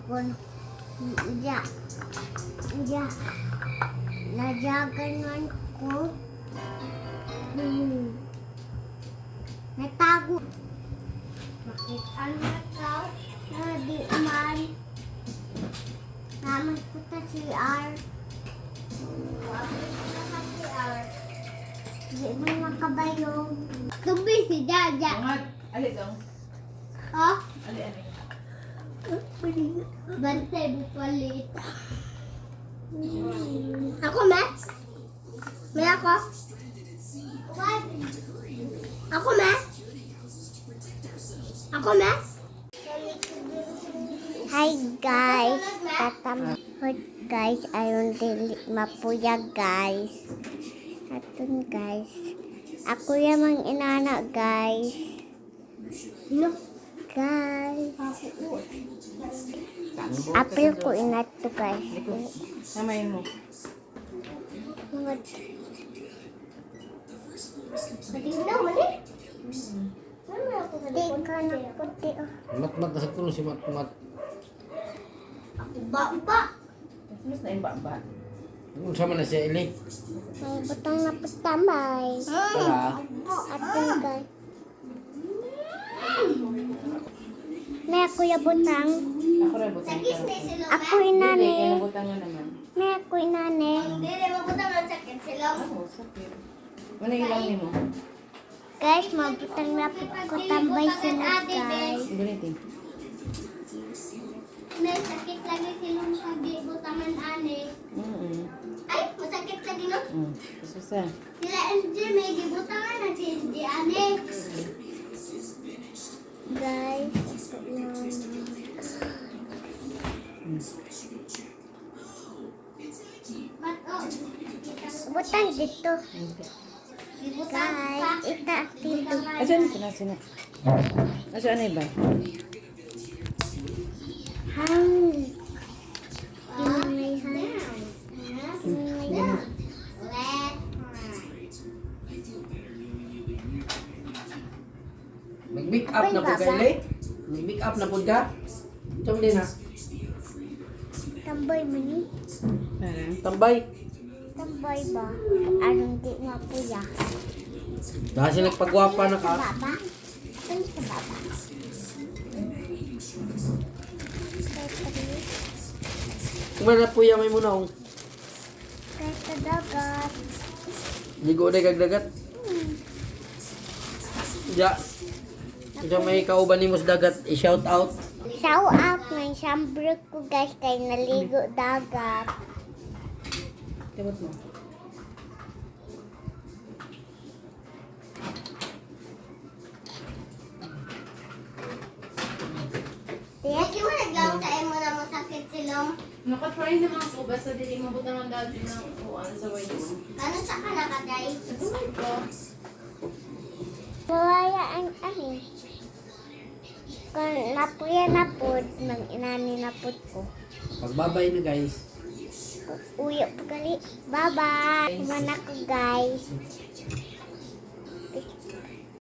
Kon ja ja najagan man ko. Natago. Bakit ang nakaw na di man naman ko ta si R. Bakit na si R? Di man makabayong. Tubi si Jaja. Mga, ali dong. Ha? Ali, ali. Bantay bupalit. Ako, Matt? May ako? Ako, Matt? Ako, Matt? Hi, guys. Tatamhod, guys. Ayon dili mapuya, guys. Atun, guys. Ako yamang inana, guys. No. Guys. Apil ko inato, guys. Samayin mo. Di ka na puti, oh. Mat-mat na sa tulo si mat-mat. Ba. Mas na yung baba. Kung sama na siya ili. May butang na putamay. Para. Atun, guys. May kuya butang. Ako rin butang ka. Ako Hindi, inane. kaya butang nga naman. May ako inane. Ako, sakit. Ano yung ilang ni mo? Guys, mabutang na ko tambay sila, guys. Ganito. May sakit lagi silang sabi butangan ane. Ay, masakit lagi no? Susa. Sila LG may gibutangan na si LG ane. Guys, ito yun. Butang dito. Guys, ita dito. Asan? Sina. Asan na iba? Hang. May hang. Mag-make up na po ka ili. Mag-make up na po ka. Chom din ha. Tambay mo ni. Tambay. Tambay ba? Anong di mapuya? Dahil sila nagpagwapa na ka. Baba? Saan sa baba? Kung na po may muna akong. Kahit sa dagat. Ligo na kagdagat. Ja. Kung may kauban ni mo sa dagat, i-shout out. Shout out ng siyambro ko guys kay naligo dagat. Kabot mo. Yes, yung naglaw sa emo na masakit silong. Nakatry naman ako, basta dili mo butang ang dati ng uwan sa way mo. Ano sa kanakaday? Sabay ko. Mawaya ang amin. Kung napuya na po, nang inani na po ko. Pagbabay na guys. Uyo po gali. Bye-bye. Kumana ko guys.